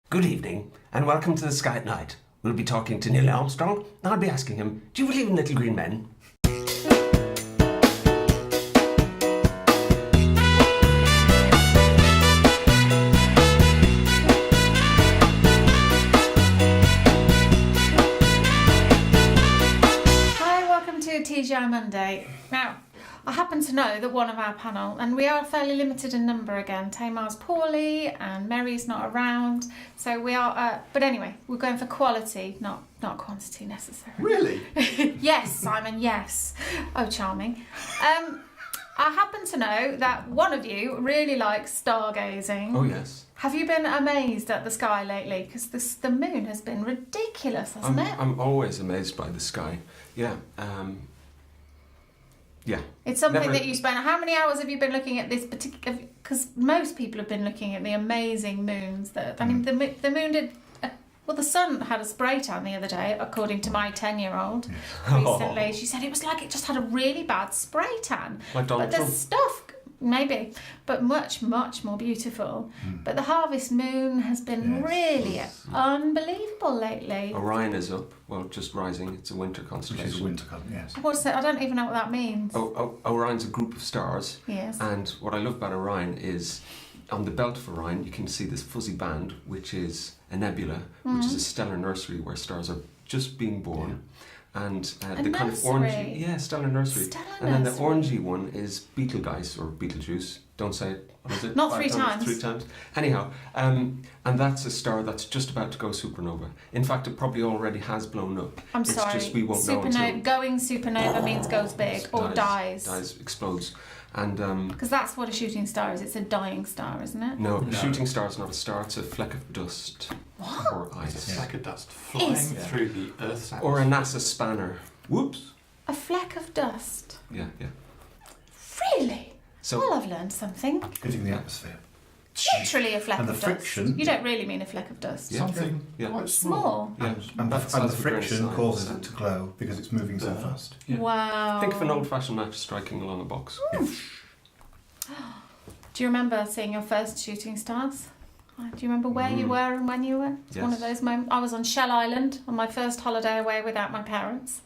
Good evening, and welcome to the Sky at Night. We'll be talking to Neil Armstrong, and I'll be asking him, do you believe in little green men? Hi, welcome to TGI Monday. Now, I happen to know that one of our panel, and we are fairly limited in number again. Tamar's poorly and Mary's not around, so we are. But anyway, we're going for quality, not quantity necessarily. Really? Yes, Simon. Yes. Oh, charming. I happen to know that one of you really likes stargazing. Oh, yes. Have you been amazed at the sky lately? Because the moon has been ridiculous, hasn't it? I'm always amazed by the sky. Yeah. Yeah. It's something that you spend. How many hours have you been looking at this particular? Because most people have been looking at the amazing moons. That I mean, the moon did. Well, the sun had a spray tan the other day, according to my 10-year-old. Recently, she said it was like it just had a really bad spray tan. Like Donald But Trump. the stuff, maybe, but much more beautiful. But the harvest moon has been really unbelievable lately. Orion is up. Well, just rising. It's a winter Which constellation. is winter colour, yes. What's that? I don't even know what that means. Orion's a group of stars. Yes. And what I love about Orion is on the belt of Orion, you can see this fuzzy band, which is a nebula, which is a stellar nursery where stars are just being born. And the kind of orangey, stellar nursery. Stellar and then the nursery. orangey one is Betelgeuse or Betelgeuse. Don't say it. What is it? Not 5 3 times. 3 times. Anyhow, and that's a star that's just about to go supernova. In fact, it probably already has blown up. I'm it's sorry. just we won't know until Going supernova means goes big or dies. Dies, explodes. And Because that's what a shooting star is. It's a dying star, isn't it? no, a shooting star is not a star. It's a fleck of dust or It's a ice, fleck of dust flying through the Earth's atmosphere. or a NASA spanner. Whoops. A fleck of dust. Yeah. Really? So Well, I've learned something. hitting the atmosphere. Literally a fleck And of the dust. friction- You don't really mean a fleck of dust. Yeah. Something Yeah. quite Small. yeah, And that's the a grain of friction sand. causes it to glow because it's moving so fast. Yeah. Wow. Think of an old-fashioned match striking along a box. Do you remember seeing your first shooting stars? Do you remember where you were and when you were? It's one of Yes. those moments. I was on Shell Island on my first holiday away without my parents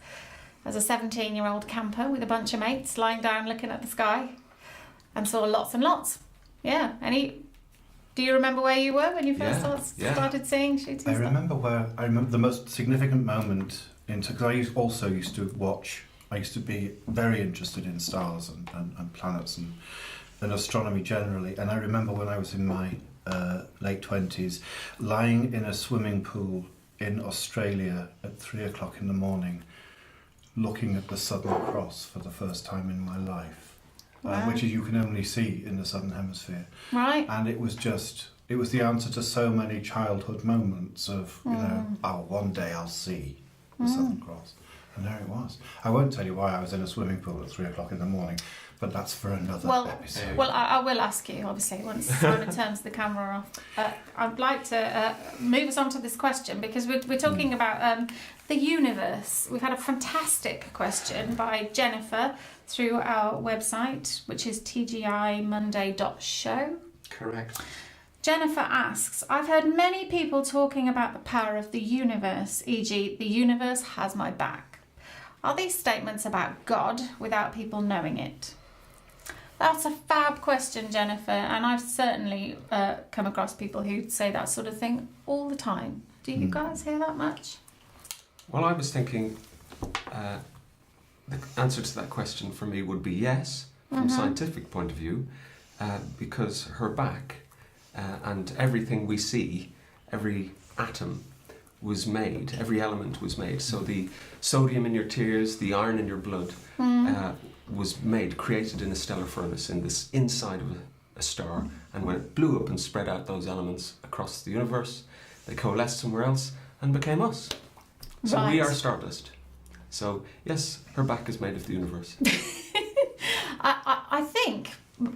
as a 17-year-old camper with a bunch of mates lying down looking at the sky and saw lots and lots. Yeah. Do you remember where you were when you first started seeing shooting stars? I remember the most significant moment because I used to watch. I used to be very interested in stars and planets and astronomy generally. And I remember when I was in my late 20s, lying in a swimming pool in Australia at 3 o'clock in the morning, looking at the Southern Cross for the first time in my life, Wow. which you can only see in the Southern Hemisphere. Right. And it was the answer to so many childhood moments of, one day I'll see the Southern Cross. And there it was. I won't tell you why I was in a swimming pool at 3 o'clock in the morning, but that's for another episode. Well, I will ask you, obviously, once Simon turns the camera off. I'd like to move us on to this question because we're talking about the universe. We've had a fantastic question by Jennifer through our website, which is tgimonday.show. Correct. Jennifer asks, I've heard many people talking about the power of the universe, e.g. the universe has my back. Are these statements about God without people knowing it? That's a fab question, Jennifer, and I've certainly come across people who say that sort of thing all the time. Do you guys hear that much? Well, I was thinking the answer to that question for me would be yes, from a scientific point of view, because her back and everything we see, every atom was made, every element was made. So the sodium in your tears, the iron in your blood was created in a stellar furnace in this inside of a star. And when it blew up and spread out those elements across the universe, they coalesced somewhere else and became us. So we Right. are stardust. So yes, her back is made of the universe. I think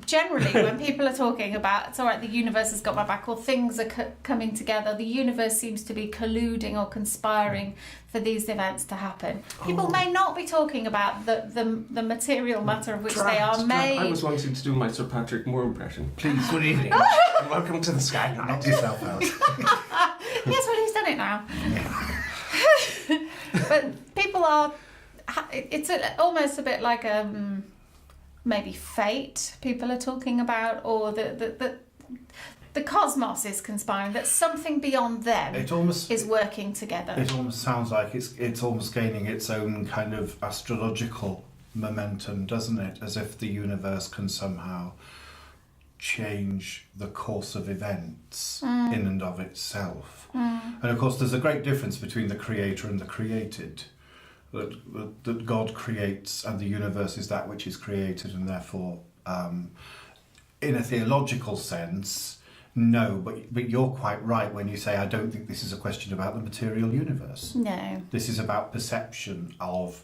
generally when people are talking about it's all right, the universe has got my back, or things are coming together, the universe seems to be colluding or conspiring for these events to happen. People may not be talking about the material matter of which they are made. I was wanting to do my Sir Patrick Moore impression. Please, good evening, and welcome to the Sky Night. Knock yourself out. now. But people are, it's almost a bit like maybe fate people are talking about, or the cosmos is conspiring, that something beyond them is working together. It almost sounds like it's almost gaining its own kind of astrological momentum, doesn't it? As if the universe can somehow change the course of events in and of itself. And of course there's a great difference between the creator and the created. That God creates and the universe is that which is created, and therefore in a theological sense, no, but you're quite right when you say I don't think this is a question about the material universe. No. This is about perception of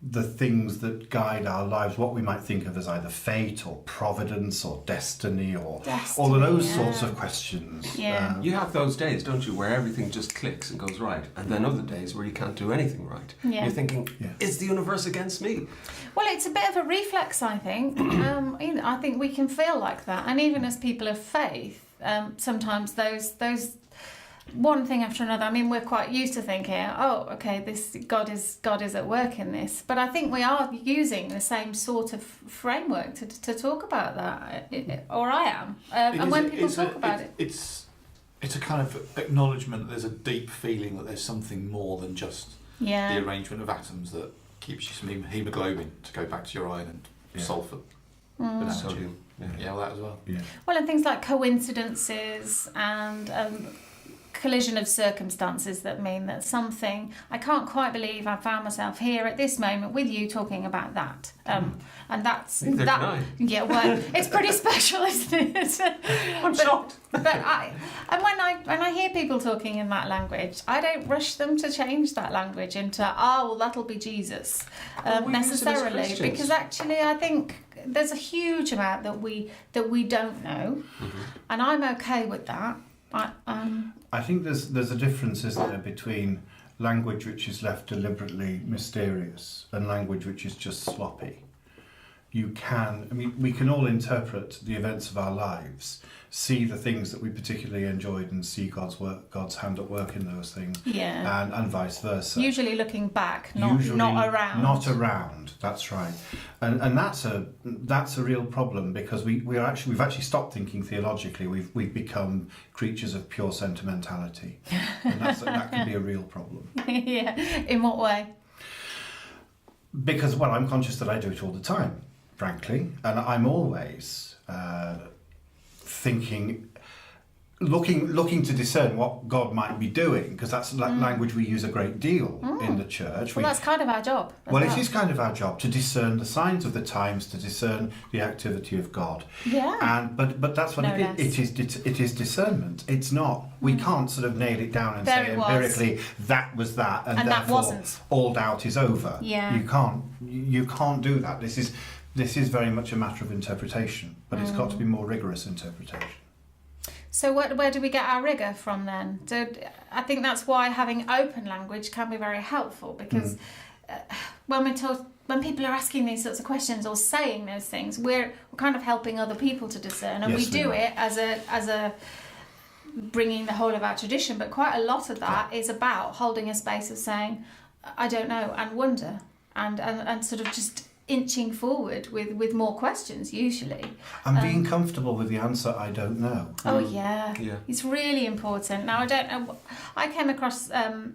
the things that guide our lives, what we might think of as either fate or providence or destiny or all of those sorts of questions. Yeah. You have those days, don't you, where everything just clicks and goes right, and then other days where you can't do anything right. Yeah. You're thinking, is the universe against me? Well, it's a bit of a reflex, I think. I think we can feel like that, and even as people of faith, sometimes those one thing after another. I mean, we're quite used to thinking, oh, okay, this God is at work in this. But I think we are using the same sort of framework to talk about that, or I am. And when people talk about it, it's a kind of acknowledgement that there's a deep feeling that there's something more than just the arrangement of atoms that keeps you some hemoglobin, to go back to your iron and sulfur. Sodium. Well, that as well. Yeah. Well, and things like coincidences and collision of circumstances that mean that something, I can't quite believe I found myself here at this moment with you talking about that. And that's Neither that. can I. Yeah, well, it's pretty special, isn't it? I'm shocked. But when I hear people talking in that language, I don't rush them to change that language into well, that'll be Jesus necessarily, because actually I think there's a huge amount that we don't know, and I'm okay with that. I think there's a difference, isn't there, between language which is left deliberately mysterious and language which is just sloppy. We can all interpret the events of our lives, see the things that we particularly enjoyed, and see God's hand at work in those things, and vice versa. Usually looking back, not around. Not around. That's right, and that's a real problem, because we've actually stopped thinking theologically. We've become creatures of pure sentimentality, and that can be a real problem. Yeah. In what way? Because I'm conscious that I do it all the time, frankly, and I'm always thinking, looking to discern what God might be doing, because that's language we use a great deal in the church. Well, that's kind of our job. It is kind of our job to discern the signs of the times, to discern the activity of God. Yeah. But that's what it is. It is discernment. It's not. We can't sort of nail it down and say empirically that was that, and therefore that wasn't. All doubt is over. Yeah. You can't do that. This is very much a matter of interpretation, but it's got to be more rigorous interpretation. So where do we get our rigour from then? So I think that's why having open language can be very helpful, because when people are asking these sorts of questions or saying those things, we're kind of helping other people to discern, and we do it as a bringing the whole of our tradition. But quite a lot of that is about holding a space of saying, I don't know, and wonder, and sort of just inching forward with more questions usually. And being comfortable with the answer, I don't know. Oh yeah. It's really important. Now I don't know, I came across, I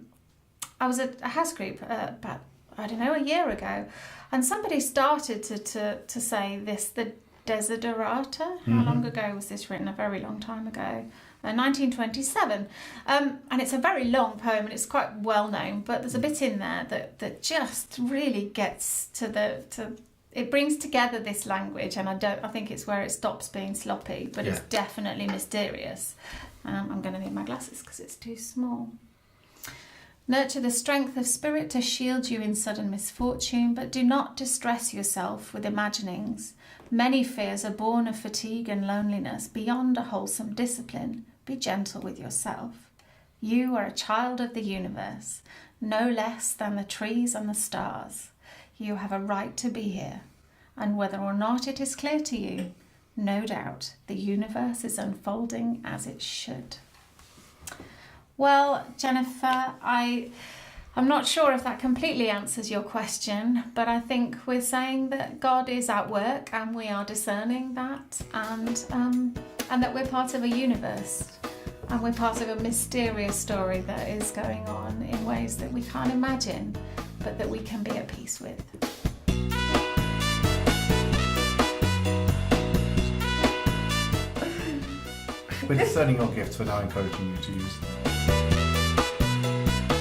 was at a house group about, I don't know, a year ago, and somebody started to say this, the Desiderata. How long ago was this written? A very long time ago. 1927, and it's a very long poem, and it's quite well known, but there's a bit in there that just really gets to it brings together this language, and I think it's where it stops being sloppy, but it's definitely mysterious. I'm going to need my glasses because it's too small. Nurture the strength of spirit to shield you in sudden misfortune, but do not distress yourself with imaginings. Many fears are born of fatigue and loneliness beyond a wholesome discipline. Be gentle with yourself. You are a child of the universe, no less than the trees and the stars. You have a right to be here, and whether or not it is clear to you, no doubt the universe is unfolding as it should. Well, Jennifer, I'm not sure if that completely answers your question, but I think we're saying that God is at work and we are discerning that, and that we're part of a universe and we're part of a mysterious story that is going on in ways that we can't imagine, but that we can be at peace with. We're discerning your gifts, we're now encouraging you to use them.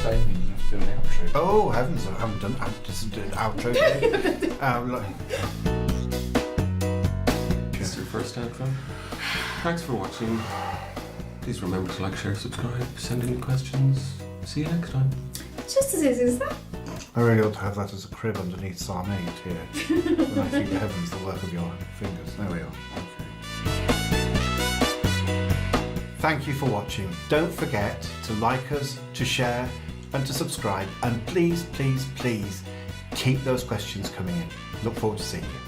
Damien, you have to do an outro. Oh, heavens, I haven't done an outro yet. It's your first outro. Thanks for watching. Please remember to like, share, subscribe, send in your questions. See you next time. Just as easy as that. I really ought to have that as a crib underneath Psalm 8 here. When I think the heavens, the work of your fingers. There we are. Okay. Thank you for watching. Don't forget to like us, to share, and to subscribe. And please, please, please keep those questions coming in. Look forward to seeing you.